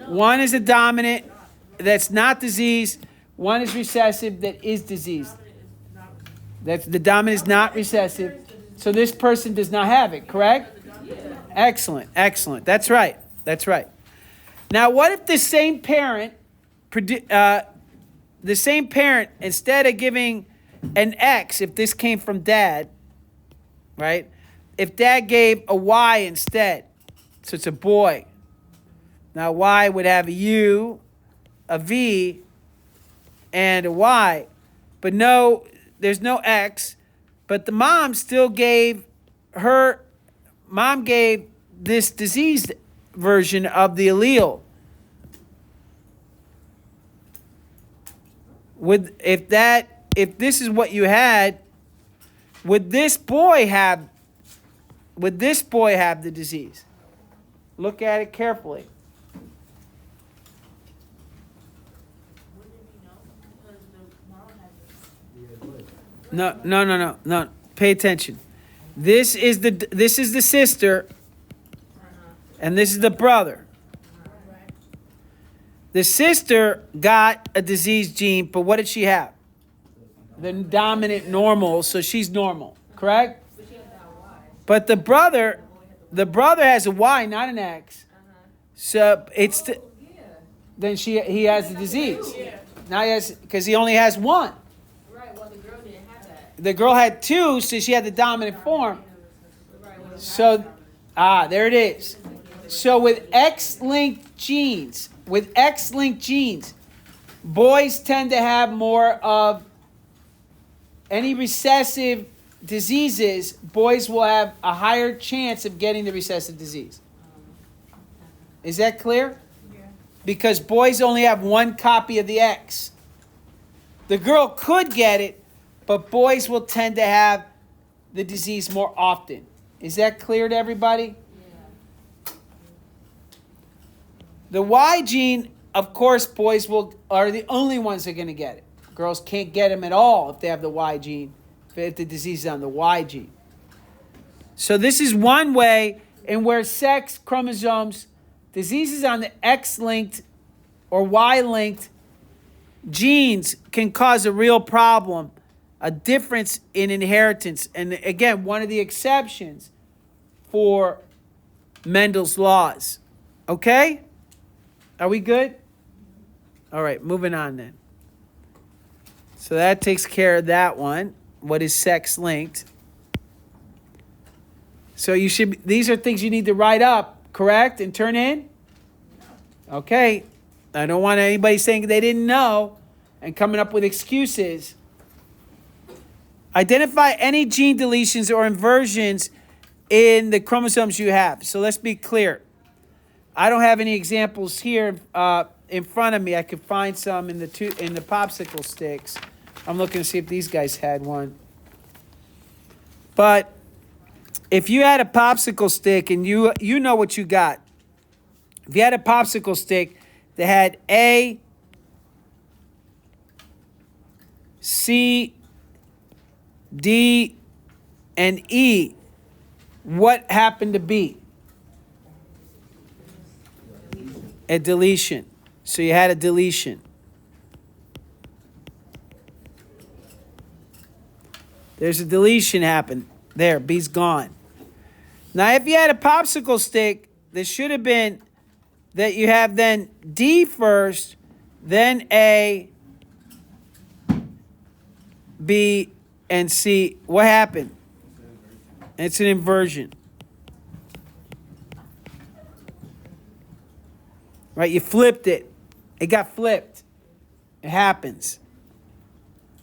One is a dominant that's not diseased. One is recessive that is diseased. The dominant is not recessive. So this person does not have it, correct? Excellent. That's right. Now, what if the same parent, instead of giving an X, if this came from dad, right? If dad gave a Y instead, so it's a boy. Now Y would have a U, a V, and a Y. But no, there's no X. But the mom still gave this diseased version of the allele. If this is what you had, would this boy have the disease? Look at it carefully. No. Pay attention. This is the sister, and this is the brother. The sister got a disease gene, but what did she have? The dominant normal, so she's normal, correct? But the brother has a Y, not an X. So then he has the disease. Now because he only has one. Right, well the girl didn't have that. The girl had 2, so she had the dominant form. So, there it is. So with X-linked genes, boys tend to have more of any recessive diseases. Boys will have a higher chance of getting the recessive disease. Is that clear? Yeah. Because boys only have 1 copy of the X. The girl could get it, but boys will tend to have the disease more often. Is that clear to everybody? Yeah. The Y gene, of course, boys are the only ones that are going to get it. Girls can't get them at all if they have the Y gene, if the disease is on the Y gene. So this is one way in where sex chromosomes, diseases on the X-linked or Y-linked genes can cause a real problem, a difference in inheritance. And again, one of the exceptions for Mendel's laws. Okay? Are we good? All right, moving on then. So that takes care of that one. What is sex linked? So these are things you need to write up, correct? And turn in? Okay. I don't want anybody saying they didn't know and coming up with excuses. Identify any gene deletions or inversions in the chromosomes you have. So let's be clear. I don't have any examples here in front of me. I could find some in the popsicle sticks. I'm looking to see if these guys had one. But if you had a popsicle stick and you know what you got. If you had a popsicle stick that had A, C, D, and E, what happened to B? A deletion. So you had a deletion. There's a deletion happened. There, B's gone. Now, if you had a popsicle stick, there should have been that you have then D first, then A, B, and C. What happened? It's an inversion. Right? You flipped it. It got flipped. It happens.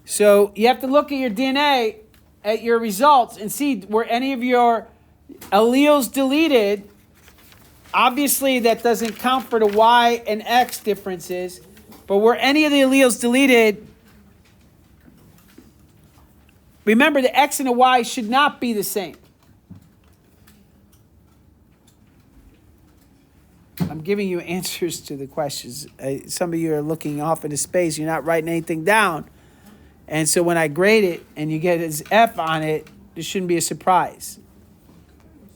So you have to look at your DNA, at your results, and see were any of your alleles deleted. Obviously, that doesn't count for the Y and X differences. But were any of the alleles deleted? Remember, the X and the Y should not be the same. I'm giving you answers to the questions. Some of you are looking off into space. You're not writing anything down. And so when I grade it and you get an F on it, this shouldn't be a surprise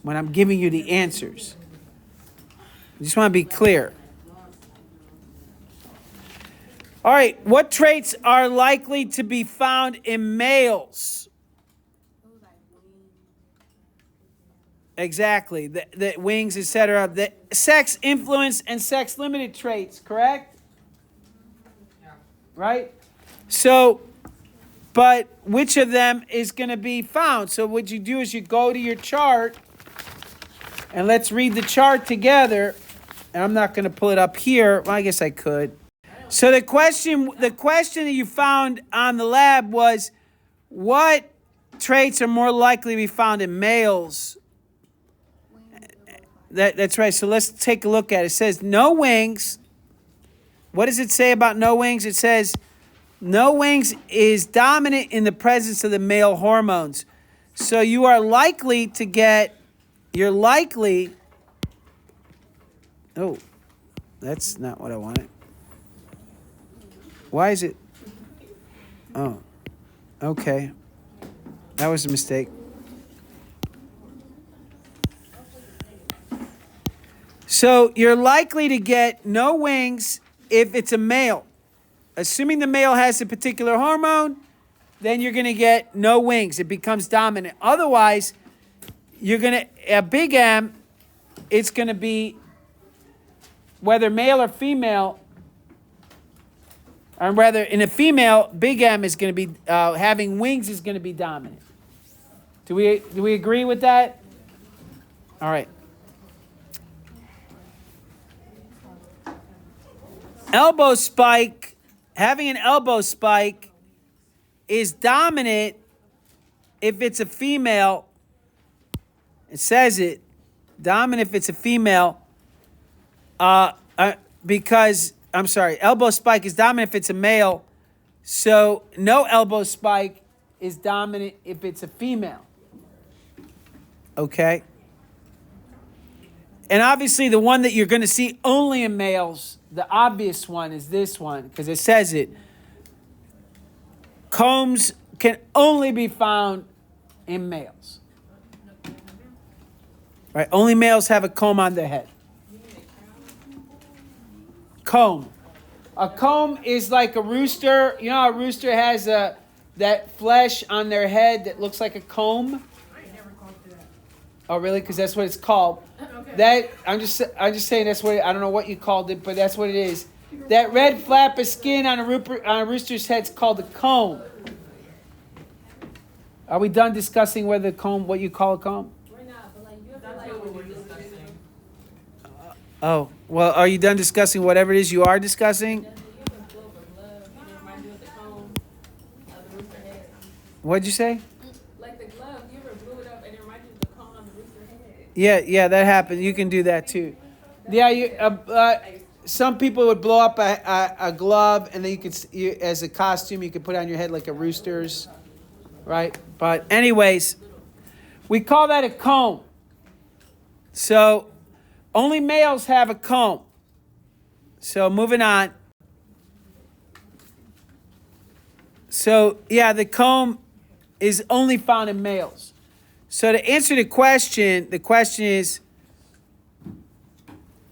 when I'm giving you the answers. I just want to be clear. All right, what traits are likely to be found in males? Exactly, the wings, etc. The sex influence and sex limited traits, correct? Yeah. Right? So, but which of them is going to be found? So what you do is you go to your chart, and let's read the chart together. And I'm not going to pull it up here. Well, I guess I could. So the question that you found on the lab was, what traits are more likely to be found in males? That's right. So let's take a look at it. It says no wings. What does it say about no wings? It says no wings is dominant in the presence of the male hormones. So you are likely to get, oh, that's not what I wanted. Why is it? Oh, okay. That was a mistake. So you're likely to get no wings if it's a male. Assuming the male has a particular hormone, then you're going to get no wings. It becomes dominant. Otherwise, you're going to, a big M, it's going to be, whether male or female, or rather, in a female, big M is going to be having wings is going to be dominant. Do we agree with that? All right. Elbow spike, having an elbow spike is dominant if it's a female. It says it. Dominant if it's a female. Because, I'm sorry, elbow spike is dominant if it's a male. So no elbow spike is dominant if it's a female. Okay? And obviously the one that you're going to see only in males, the obvious one is this one, because it says it. Combs can only be found in males. Right? Only males have a comb on their head. Comb. A comb is like a rooster. You know how a rooster has that flesh on their head that looks like a comb? I ain't never called it that. Oh, really? Because that's what it's called. Okay. That I'm just saying that's what I don't know what you called it, but that's what it is. That red flap of skin on a rooster's head is called a comb. Are we done discussing whether comb, what you call a comb? We're not, but like you have to That's like. what we're discussing. Oh, well, are you done discussing whatever it is you are discussing? You have to blow up a glove, and it reminds you of the comb of the rooster head. What'd you say? Like the glove, you ever blew it up and it reminds you of the comb on the rooster head. Yeah, that happened. You can do that too. Yeah, some people would blow up a glove, and then as a costume, you could put on your head like a rooster's, right? But anyways, we call that a comb. So only males have a comb. So moving on. So yeah, the comb is only found in males. So to answer the question is,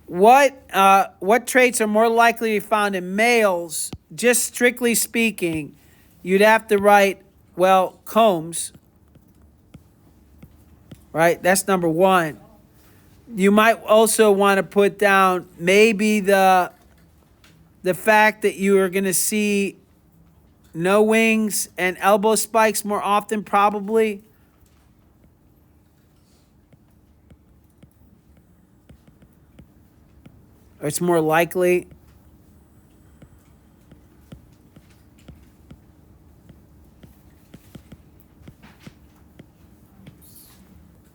what traits are more likely to be found in males? Just strictly speaking, you'd have to write, well, combs. Right? That's number one. You might also want to put down maybe the fact that you are going to see no wings and elbow spikes more often, probably. Or it's more likely.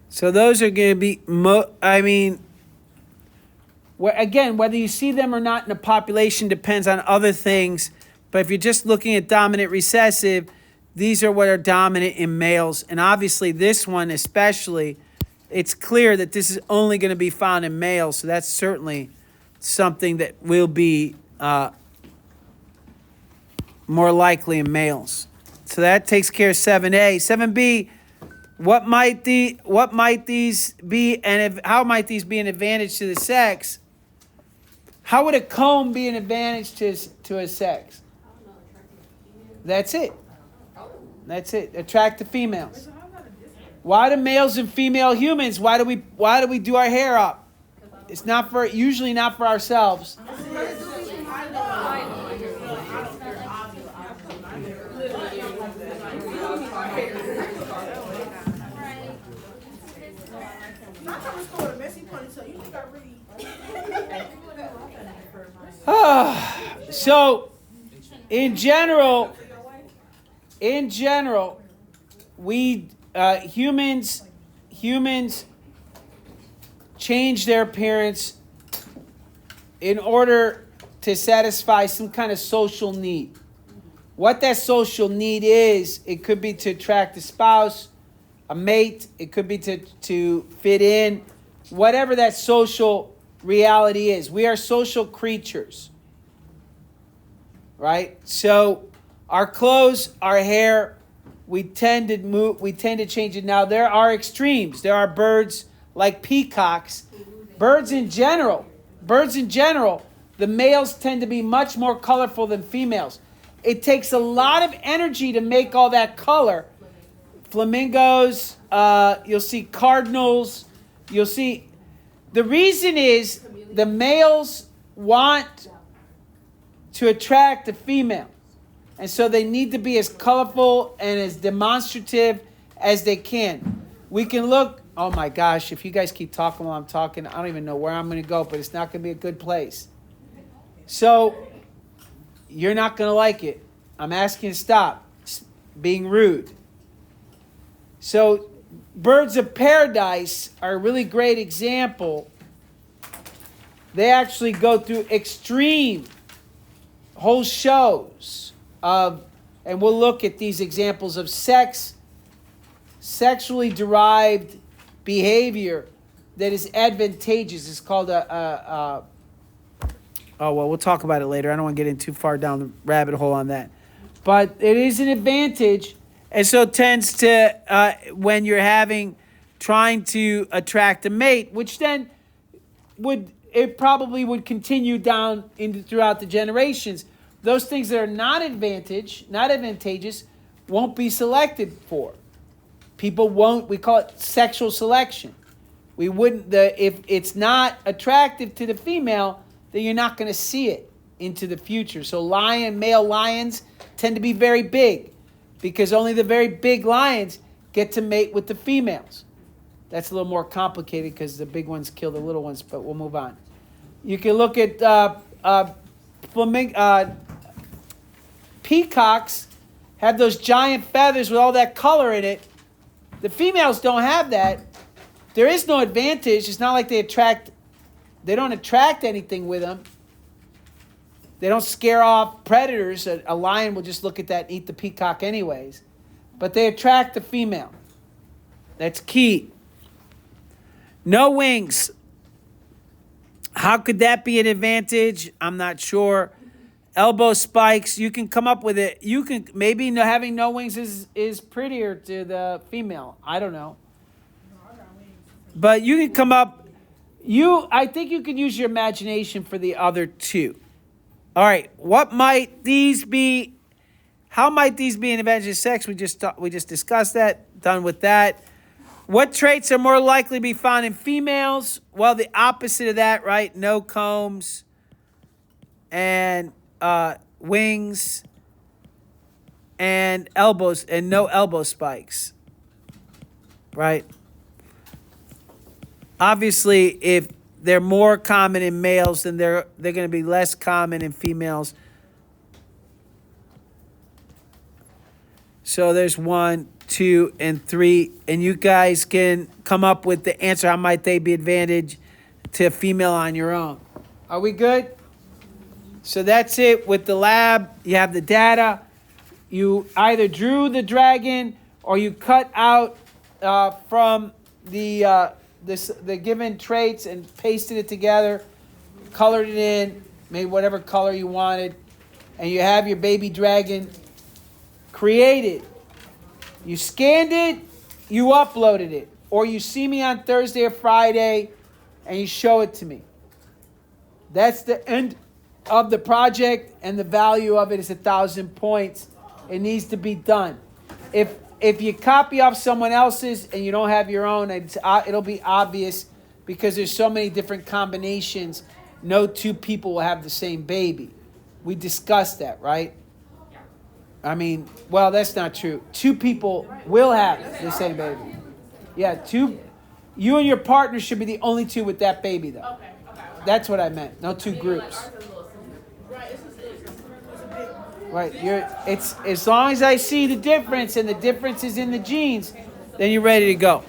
So those are going to be, again, whether you see them or not in the population depends on other things. But if you're just looking at dominant recessive, these are what are dominant in males. And obviously this one especially, it's clear that this is only going to be found in males. So that's certainly something that will be more likely in males. So that takes care of 7A. 7B, what might these be, and how might these be an advantage to the sex? How would a comb be an advantage to a sex? That's it. That's it. Attract the females. Why do males and female humans? Why do we do our hair up? It's usually not for ourselves. So, in general, we humans change their appearance in order to satisfy some kind of social need. What that social need is, it could be to attract a spouse, a mate, it could be to fit in, whatever that social reality is. We are social creatures. Right? So our clothes, our hair, we tend to change it. Now there are extremes. There are birds like peacocks. Birds in general, the males tend to be much more colorful than females. It takes a lot of energy to make all that color. Flamingos, you'll see cardinals, you'll see. The reason is the males want to attract the female. And so they need to be as colorful and as demonstrative as they can. We can look, oh my gosh, if you guys keep talking while I'm talking, I don't even know where I'm going to go, but it's not going to be a good place. So you're not going to like it. I'm asking you to stop being rude. So Birds of Paradise are a really great example. They actually go through extreme whole shows of, and we'll look at these examples of sexually derived behavior that is advantageous. It's called oh, well, we'll talk about it later. I don't want to get in too far down the rabbit hole on that. But it is an advantage, and so it tends to, when you're trying to attract a mate, which then it probably would continue down throughout the generations. Those things that are not advantageous, won't be selected for. People won't, we call it sexual selection. We wouldn't, if it's not attractive to the female, then you're not going to see it into the future. So male lions tend to be very big because only the very big lions get to mate with the females. That's a little more complicated because the big ones kill the little ones, but we'll move on. You can look at peacocks have those giant feathers with all that color in it. The females don't have that. There is no advantage. It's not like they don't attract anything with them. They don't scare off predators. A lion will just look at that and eat the peacock anyways. But they attract the female. That's key. No wings. How could that be an advantage? I'm not sure. Elbow spikes, you can come up with it. You can, maybe having no wings is prettier to the female. I don't know. But you can come up, I think you can use your imagination for the other two. All right, what might these be? How might these be an advantage of sex? We just discussed that, done with that. What traits are more likely to be found in females? Well, the opposite of that, right? No combs and wings and elbows and no elbow spikes, right? Obviously, if they're more common in males, then they're going to be less common in females. So there's 1, 2, and 3, and you guys can come up with the answer. How might they be advantage to a female on your own? Are we good? So that's it with the lab. You have the data. You either drew the dragon or you cut out from the given traits and pasted it together, colored it in, made whatever color you wanted, and you have your baby dragon created. You scanned it, you uploaded it, or you see me on Thursday or Friday and you show it to me. That's the end of the project, and the value of it is 1,000 points. It needs to be done. If you copy off someone else's and you don't have your own, it'll be obvious because there's so many different combinations. No two people will have the same baby. We discussed that, right? I mean, well, that's not true. Two people will have the same baby. Yeah, you and your partner should be the only two with that baby, though. Okay. That's what I meant. No two groups. Right. It's as long as I see the difference and the difference is in the genes, then you're ready to go.